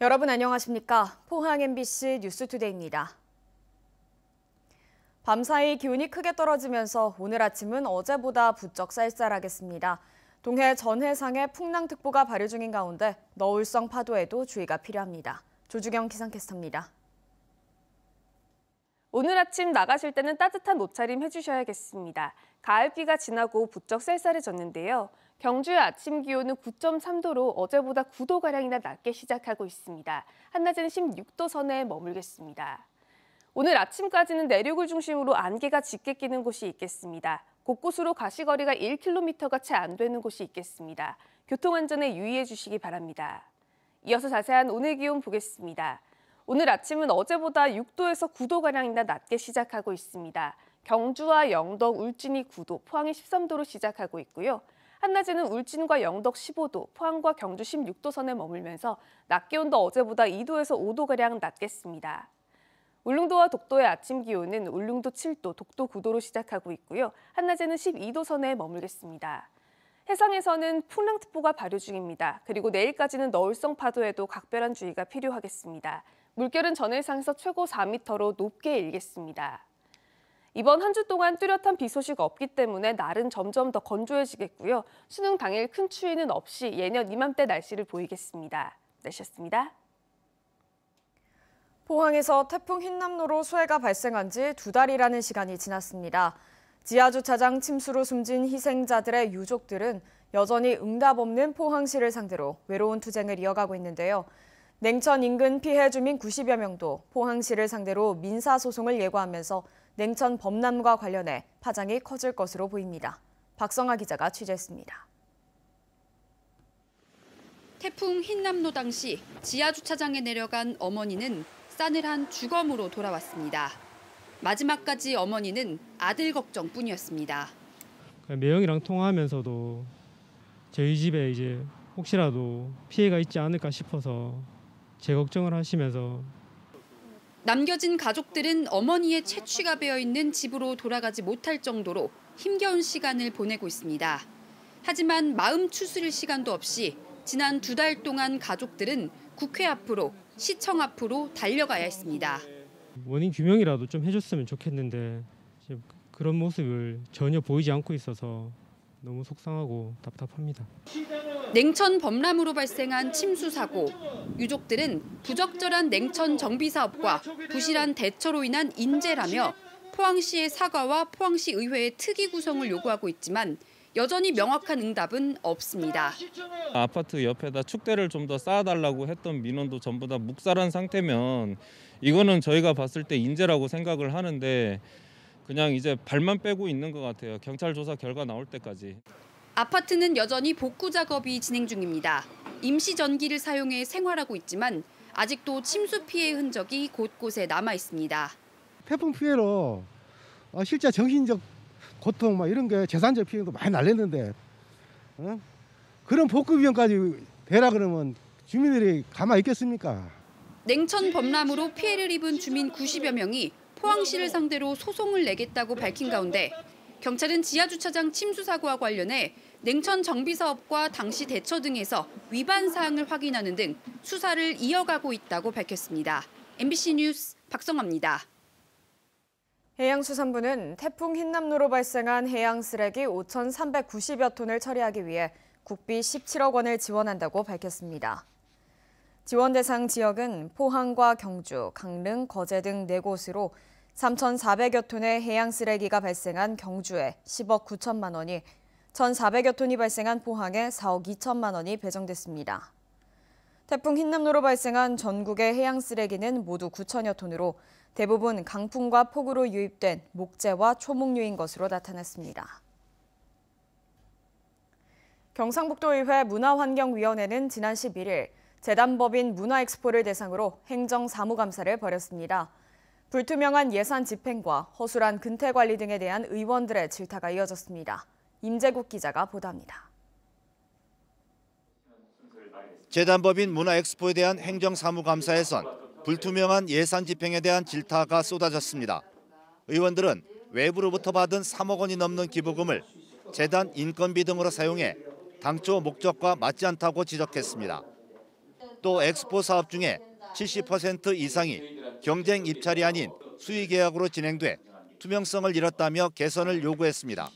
여러분 안녕하십니까? 포항 MBC 뉴스투데이입니다. 밤사이 기온이 크게 떨어지면서 오늘 아침은 어제보다 부쩍 쌀쌀하겠습니다. 동해 전해상에 풍랑특보가 발효 중인 가운데 너울성 파도에도 주의가 필요합니다. 조주경 기상캐스터입니다. 오늘 아침 나가실 때는 따뜻한 옷차림 해주셔야겠습니다. 가을비가 지나고 부쩍 쌀쌀해졌는데요. 경주의 아침 기온은 9.3도로 어제보다 9도가량이나 낮게 시작하고 있습니다. 한낮에는 16도 선에 머물겠습니다. 오늘 아침까지는 내륙을 중심으로 안개가 짙게 끼는 곳이 있겠습니다. 곳곳으로 가시거리가 1km가 채 안 되는 곳이 있겠습니다. 교통안전에 유의해 주시기 바랍니다. 이어서 자세한 오늘 기온 보겠습니다. 오늘 아침은 어제보다 6도에서 9도가량이나 낮게 시작하고 있습니다. 경주와 영덕, 울진이 9도, 포항이 13도로 시작하고 있고요. 한낮에는 울진과 영덕 15도, 포항과 경주 16도 선에 머물면서 낮 기온도 어제보다 2도에서 5도가량 낮겠습니다. 울릉도와 독도의 아침 기온은 울릉도 7도, 독도 9도로 시작하고 있고요. 한낮에는 12도 선에 머물겠습니다. 해상에서는 풍랑특보가 발효 중입니다. 그리고 내일까지는 너울성 파도에도 각별한 주의가 필요하겠습니다. 물결은 전해상에서 최고 4m로 높게 일겠습니다. 이번 한 주 동안 뚜렷한 비 소식 없기 때문에 날은 점점 더 건조해지겠고요. 수능 당일 큰 추위는 없이 예년 이맘때 날씨를 보이겠습니다. 날씨였습니다. 포항에서 태풍 흰남노로 수해가 발생한 지 2달이라는 시간이 지났습니다. 지하주차장 침수로 숨진 희생자들의 유족들은 여전히 응답 없는 포항시를 상대로 외로운 투쟁을 이어가고 있는데요. 냉천 인근 피해 주민 90여 명도 포항시를 상대로 민사소송을 예고하면서 냉천 범람과 관련해 파장이 커질 것으로 보입니다. 박성아 기자가 취재했습니다. 태풍 흰남노 당시 지하주차장에 내려간 어머니는 싸늘한 주검으로 돌아왔습니다. 마지막까지 어머니는 아들 걱정뿐이었습니다. 매형이랑 통화하면서도 저희 집에 이제 혹시라도 피해가 있지 않을까 싶어서 제 걱정을 하시면서 남겨진 가족들은 어머니의 채취가 배어있는 집으로 돌아가지 못할 정도로 힘겨운 시간을 보내고 있습니다. 하지만 마음 추스릴 시간도 없이 지난 2달 동안 가족들은 국회 앞으로, 시청 앞으로 달려가야 했습니다. 원인 규명이라도 좀 해줬으면 좋겠는데 그런 모습을 전혀 보이지 않고 있어서 너무 속상하고 답답합니다. 냉천 범람으로 발생한 침수 사고. 유족들은 부적절한 냉천 정비 사업과 부실한 대처로 인한 인재라며 포항시의 사과와 포항시 의회의 특위 구성을 요구하고 있지만 여전히 명확한 응답은 없습니다. 아파트 옆에다 축대를 좀 더 쌓아달라고 했던 민원도 전부 다 묵살한 상태면 이거는 저희가 봤을 때 인재라고 생각을 하는데 그냥 이제 발만 빼고 있는 것 같아요. 경찰 조사 결과 나올 때까지. 아파트는 여전히 복구 작업이 진행 중입니다. 임시 전기를 사용해 생활하고 있지만 아직도 침수 피해의 흔적이 곳곳에 남아 있습니다. 태풍 피해로 실제 정신적 고통 이런 게 재산적 피해도 많이 날렸는데 그런 복구 비용까지 되라 그러면 주민들이 가만히 있겠습니까? 냉천 범람으로 피해를 입은 주민 90여 명이 포항시를 상대로 소송을 내겠다고 밝힌 가운데 경찰은 지하주차장 침수 사고와 관련해 냉천 정비 사업과 당시 대처 등에서 위반 사항을 확인하는 등 수사를 이어가고 있다고 밝혔습니다. MBC 뉴스 박성아입니다. 해양수산부는 태풍 흰남노로 발생한 해양 쓰레기 5,390여 톤을 처리하기 위해 국비 17억 원을 지원한다고 밝혔습니다. 지원 대상 지역은 포항과 경주, 강릉, 거제 등 4곳으로 3,400여 톤의 해양 쓰레기가 발생한 경주에 10억 9천만 원이, 1,400여 톤이 발생한 포항에 4억 2천만 원이 배정됐습니다. 태풍 흰남노로 발생한 전국의 해양 쓰레기는 모두 9천여 톤으로 대부분 강풍과 폭우로 유입된 목재와 초목류인 것으로 나타났습니다. 경상북도의회 문화환경위원회는 지난 11일 재단법인 문화엑스포를 대상으로 행정사무감사를 벌였습니다. 불투명한 예산 집행과 허술한 근태관리 등에 대한 의원들의 질타가 이어졌습니다. 임재국 기자가 보도합니다. 재단법인 문화엑스포에 대한 행정사무감사에선 불투명한 예산 집행에 대한 질타가 쏟아졌습니다. 의원들은 외부로부터 받은 3억 원이 넘는 기부금을 재단 인건비 등으로 사용해 당초 목적과 맞지 않다고 지적했습니다. 또 엑스포 사업 중에 70% 이상이 경쟁 입찰이 아닌 수의 계약으로 진행돼 투명성을 잃었다며 개선을 요구했습니다.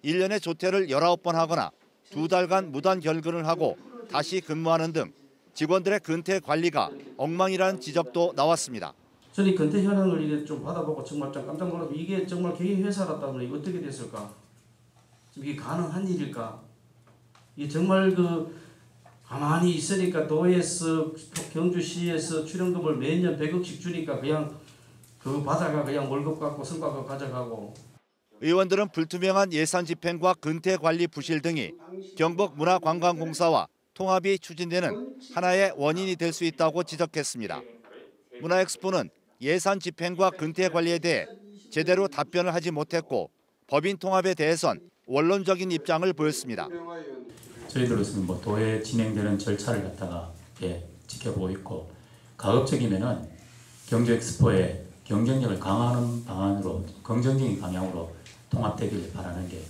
1년에 조퇴를 19번 하거나 2달간 무단 결근을 하고 다시 근무하는 등 직원들의 근태 관리가 엉망이라는 지적도 나왔습니다. 저는 근태 현황을 이래 좀 받아보고 정말 좀 깜짝 놀라고 이게 정말 개인 회사라다면 이거 어떻게 됐을까? 지금 이게 가능한 일일까? 이게 정말 가만히 있으니까 도에서 경주시에서 출연금을 매년 100억씩 주니까 그냥 그거 받아가 그냥 월급 갖고 성과급 가져가고. 의원들은 불투명한 예산 집행과 근태 관리 부실 등이 경북문화관광공사와 통합이 추진되는 하나의 원인이 될 수 있다고 지적했습니다. 문화엑스포는 예산 집행과 근태 관리에 대해 제대로 답변을 하지 못했고 법인 통합에 대해선 원론적인 입장을 보였습니다. 저희들로서는 도에 진행되는 절차를 갖다가 지켜보고 있고 가급적이면은 경주엑스포의 경쟁력을 강화하는 방안으로 긍정적인 방향으로 통합되길 바라는 게.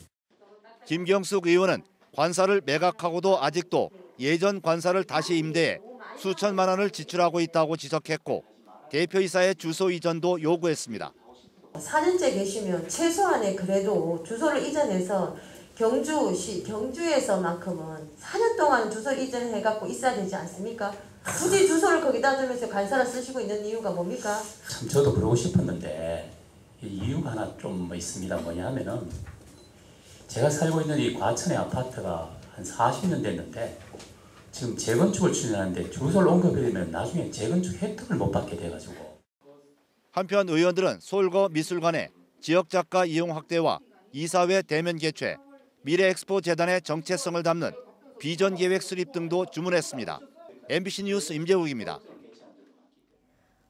김경숙 의원은 관사를 매각하고도 아직도 예전 관사를 다시 임대해 수천만 원을 지출하고 있다고 지적했고 대표이사의 주소 이전도 요구했습니다. 4년째 계시면 최소한의 그래도 주소를 이전해서 경주에서만큼은 4년 동안 주소 이전해갖고 있어야 되지 않습니까? 굳이 주소를 거기다 두면서 관사를 쓰시고 있는 이유가 뭡니까? 참 저도 그러고 싶었는데 이유가 하나 좀 있습니다. 뭐냐 하면은 제가 살고 있는 이 과천의 아파트가 한 40년 됐는데 지금 재건축을 추진하는데 주소를 옮겨버리면 나중에 재건축 혜택을 못 받게 돼가지고. 한편 의원들은 서울거 미술관의 지역작가 이용 확대와 이사회 대면 개최, 미래엑스포 재단의 정체성을 담는 비전 계획 수립 등도 주문했습니다. MBC 뉴스 임재욱입니다.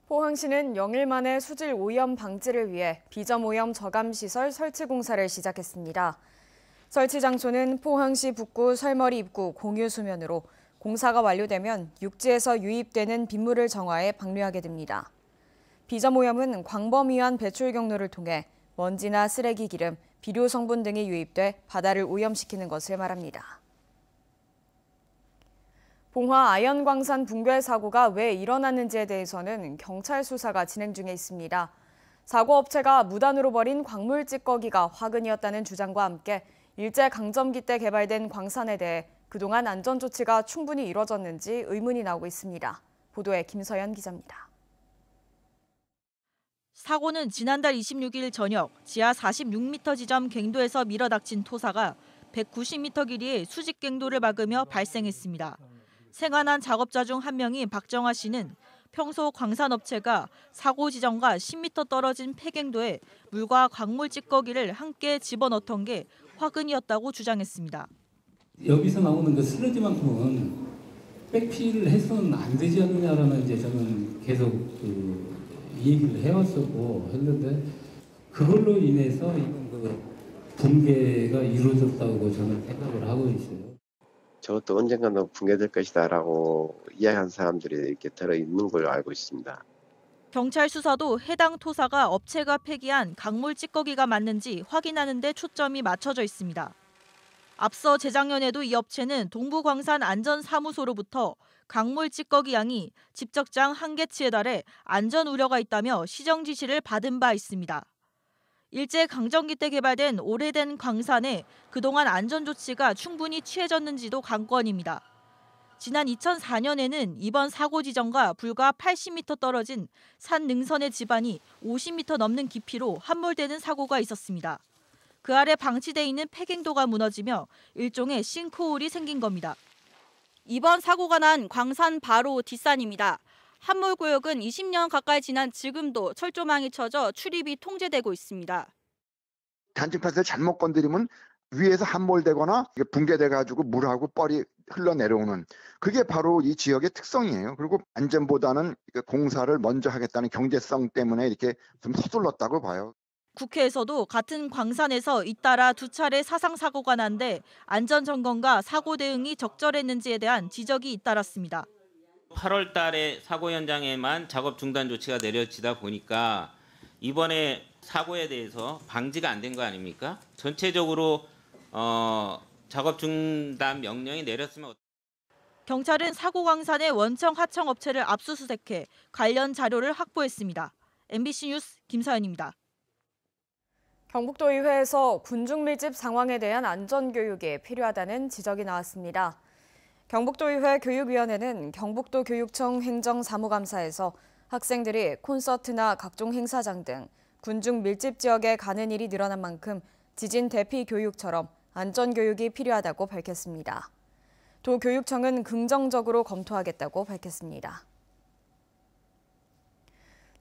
포항시는 영일 만에 수질 오염 방지를 위해 비점 오염 저감 시설 설치 공사를 시작했습니다. 설치 장소는 포항시 북구 설머리 입구 공유 수면으로 공사가 완료되면 육지에서 유입되는 빗물을 정화해 방류하게 됩니다. 비점 오염은 광범위한 배출 경로를 통해 먼지나 쓰레기 기름, 비료 성분 등이 유입돼 바다를 오염시키는 것을 말합니다. 봉화 아연광산 붕괴 사고가 왜 일어났는지에 대해서는 경찰 수사가 진행 중에 있습니다. 사고 업체가 무단으로 버린 광물 찌꺼기가 화근이었다는 주장과 함께 일제강점기 때 개발된 광산에 대해 그동안 안전 조치가 충분히 이뤄졌는지 의문이 나오고 있습니다. 보도에 김서연 기자입니다. 사고는 지난달 26일 저녁 지하 46m 지점 갱도에서 밀어닥친 토사가 190m 길이의 수직 갱도를 막으며 발생했습니다. 생환한 작업자 중 한 명인 박정화 씨는 평소 광산업체가 사고 지점과 10m 떨어진 폐갱도에 물과 광물 찌꺼기를 함께 집어넣던 게 화근이었다고 주장했습니다. 여기서 나오는 그 슬러지만큼은 백피를 해서는 안 되지 않느냐라는 이제 저는 계속 얘기를 해왔었고 했는데 그걸로 인해서 붕괴가 이루어졌다고 저는 생각을 하고 있어요. 저것도 언젠가는 붕괴될 것이다라고 이야기한 사람들이 이렇게 들어있는 걸로 알고 있습니다. 경찰 수사도 해당 토사가 업체가 폐기한 강물 찌꺼기가 맞는지 확인하는 데 초점이 맞춰져 있습니다. 앞서 재작년에도 이 업체는 동부광산 안전사무소로부터 강물 찌꺼기 양이 집적장 한계치에 달해 안전 우려가 있다며 시정 지시를 받은 바 있습니다. 일제강점기 때 개발된 오래된 광산에 그동안 안전 조치가 충분히 취해졌는지도 관건입니다. 지난 2004년에는 이번 사고 지점과 불과 80m 떨어진 산 능선의 지반이 50m 넘는 깊이로 함몰되는 사고가 있었습니다. 그 아래 방치돼 있는 폐갱도가 무너지며 일종의 싱크홀이 생긴 겁니다. 이번 사고가 난 광산 바로 뒷산입니다. 함몰구역은 20년 가까이 지난 지금도 철조망이 쳐져 출입이 통제되고 있습니다. 단층파스를 잘못 건드리면 위에서 함몰되거나 붕괴돼가지고 물하고 뻘이 흘러내려오는 그게 바로 이 지역의 특성이에요. 그리고 안전보다는 공사를 먼저 하겠다는 경제성 때문에 이렇게 좀 서둘렀다고 봐요. 국회에서도 같은 광산에서 잇따라 2차례 사상 사고가 난 데 안전 점검과 사고 대응이 적절했는지에 대한 지적이 잇따랐습니다. 8월 달에 사고 현장에만 작업 중단 조치가 내려지다 보니까 이번에 사고에 대해서 방지가 안 된 거 아닙니까? 전체적으로 작업 중단 명령이 내렸으면 경찰은 사고 광산의 원청 하청 업체를 압수수색해 관련 자료를 확보했습니다. MBC 뉴스 김서연입니다. 경북도의회에서 군중 밀집 상황에 대한 안전교육이 필요하다는 지적이 나왔습니다. 경북도의회 교육위원회는 경북도 교육청 행정사무감사에서 학생들이 콘서트나 각종 행사장 등 군중 밀집 지역에 가는 일이 늘어난 만큼 지진 대피 교육처럼 안전교육이 필요하다고 밝혔습니다. 도교육청은 긍정적으로 검토하겠다고 밝혔습니다.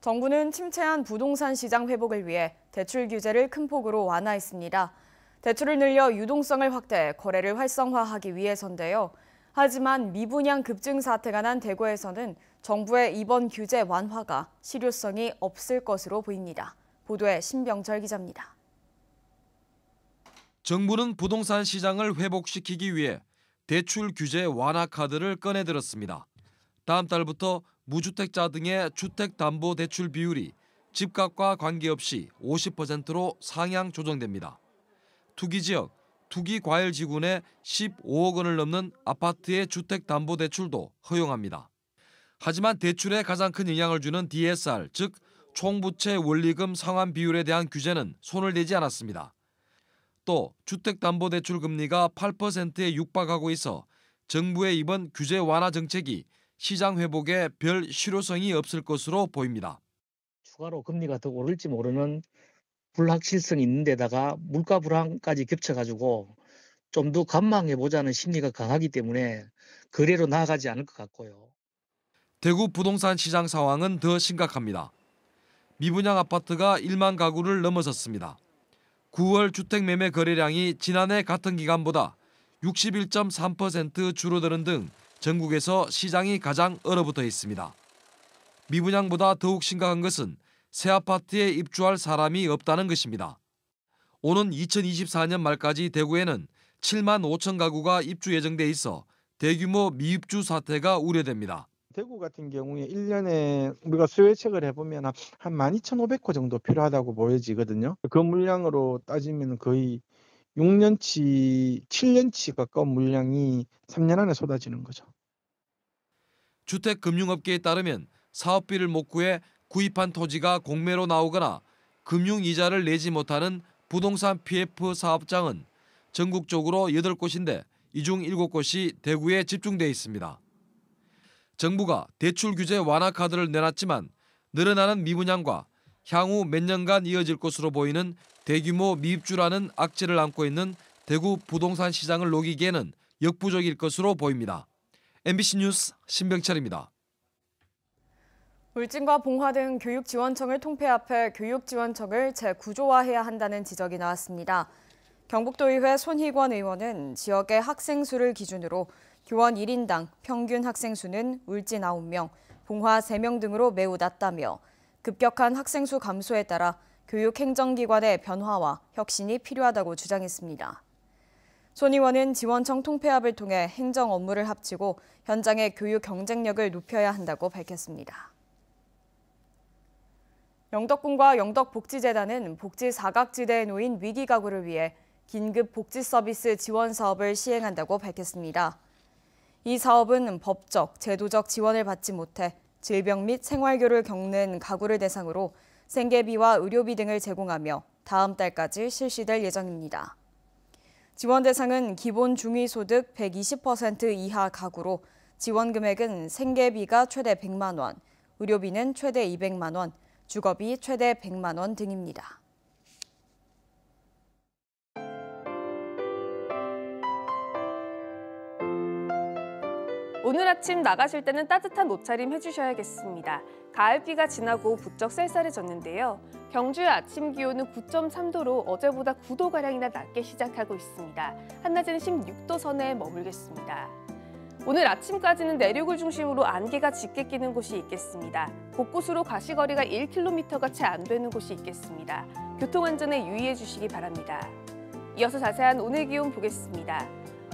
정부는 침체한 부동산 시장 회복을 위해 대출 규제를 큰 폭으로 완화했습니다. 대출을 늘려 유동성을 확대, 거래를 활성화하기 위해서인데요. 하지만 미분양 급증 사태가 난 대구에서는 정부의 이번 규제 완화가 실효성이 없을 것으로 보입니다. 보도에 신병철 기자입니다. 정부는 부동산 시장을 회복시키기 위해 대출 규제 완화 카드를 꺼내들었습니다. 다음 달부터 무주택자 등의 주택담보대출 비율이 집값과 관계없이 50%로 상향 조정됩니다. 투기지역, 투기과열지구내 15억 원을 넘는 아파트의 주택담보대출도 허용합니다. 하지만 대출에 가장 큰 영향을 주는 DSR, 즉 총부채 원리금 상환 비율에 대한 규제는 손을 대지 않았습니다. 또 주택담보대출 금리가 8%에 육박하고 있어 정부의 이번 규제 완화 정책이 시장 회복에 별 실효성이 없을 것으로 보입니다. 추가로 금리가 더 오를지 모르는 불확실성이 있는 데다가 물가 불안까지 겹쳐가지고 좀 더 관망해보자는 심리가 강하기 때문에 거래로 나아가지 않을 것 같고요. 대구 부동산 시장 상황은 더 심각합니다. 미분양 아파트가 1만 가구를 넘어섰습니다. 9월 주택 매매 거래량이 지난해 같은 기간보다 61.3% 줄어드는 등 전국에서 시장이 가장 얼어붙어 있습니다. 미분양보다 더욱 심각한 것은 새 아파트에 입주할 사람이 없다는 것입니다. 오는 2024년 말까지 대구에는 7만 5천 가구가 입주 예정돼 있어 대규모 미입주 사태가 우려됩니다. 대구 같은 경우에 1년에 우리가 수요 예측을 해보면 한 12,500호 정도 필요하다고 보여지거든요. 그 물량으로 따지면 거의 6년치, 7년치 가까운 물량이 3년 안에 쏟아지는 거죠. 주택금융업계에 따르면 사업비를 못 구해 구입한 토지가 공매로 나오거나 금융이자를 내지 못하는 부동산 PF 사업장은 전국적으로 8곳인데 이 중 7곳이 대구에 집중돼 있습니다. 정부가 대출 규제 완화 카드를 내놨지만 늘어나는 미분양과 향후 몇 년간 이어질 것으로 보이는 대규모 미입주라는 악재를 안고 있는 대구 부동산 시장을 녹이기에는 역부족일 것으로 보입니다. MBC 뉴스 신병철입니다. 울진과 봉화 등 교육지원청을 통폐합해 교육지원청을 재구조화해야 한다는 지적이 나왔습니다. 경북도의회 손희권 의원은 지역의 학생 수를 기준으로 교원 1인당 평균 학생 수는 울진 9명, 봉화 3명 등으로 매우 낮다며 급격한 학생 수 감소에 따라 교육행정기관의 변화와 혁신이 필요하다고 주장했습니다. 손 의원은 지원청 통폐합을 통해 행정 업무를 합치고 현장의 교육 경쟁력을 높여야 한다고 밝혔습니다. 영덕군과 영덕복지재단은 복지 사각지대에 놓인 위기 가구를 위해 긴급 복지 서비스 지원 사업을 시행한다고 밝혔습니다. 이 사업은 법적, 제도적 지원을 받지 못해 질병 및 생활고를 겪는 가구를 대상으로 생계비와 의료비 등을 제공하며 다음 달까지 실시될 예정입니다. 지원 대상은 기본 중위소득 120% 이하 가구로 지원 금액은 생계비가 최대 100만 원, 의료비는 최대 200만 원, 주거비 최대 100만 원 등입니다. 오늘 아침 나가실 때는 따뜻한 옷차림 해주셔야겠습니다. 가을비가 지나고 부쩍 쌀쌀해졌는데요. 경주의 아침 기온은 9.3도로 어제보다 9도가량이나 낮게 시작하고 있습니다. 한낮에는 16도 선에 머물겠습니다. 오늘 아침까지는 내륙을 중심으로 안개가 짙게 끼는 곳이 있겠습니다. 곳곳으로 가시거리가 1km가 채 안 되는 곳이 있겠습니다. 교통안전에 유의해 주시기 바랍니다. 이어서 자세한 오늘 기온 보겠습니다.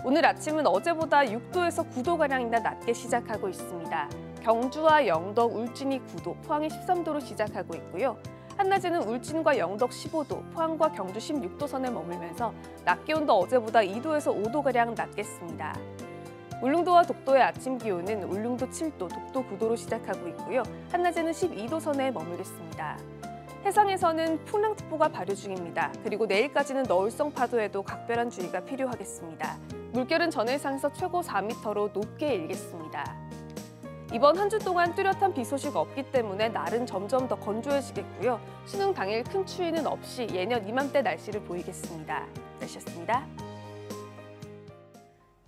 오늘 아침은 어제보다 6도에서 9도가량이나 낮게 시작하고 있습니다. 경주와 영덕, 울진이 9도, 포항이 13도로 시작하고 있고요. 한낮에는 울진과 영덕 15도, 포항과 경주 16도 선에 머물면서 낮 기온도 어제보다 2도에서 5도가량 낮겠습니다. 울릉도와 독도의 아침 기온은 울릉도 7도, 독도 9도로 시작하고 있고요. 한낮에는 12도 선에 머물겠습니다. 해상에서는 풍랑특보가 발효 중입니다. 그리고 내일까지는 너울성 파도에도 각별한 주의가 필요하겠습니다. 물결은 전해상에서 최고 4m로 높게 일겠습니다. 이번 한 주 동안 뚜렷한 비 소식 없기 때문에 날은 점점 더 건조해지겠고요. 수능 당일 큰 추위는 없이 예년 이맘때 날씨를 보이겠습니다. 날씨였습니다.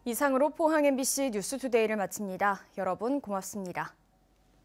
이상으로 포항 MBC 뉴스투데이를 마칩니다. 여러분 고맙습니다.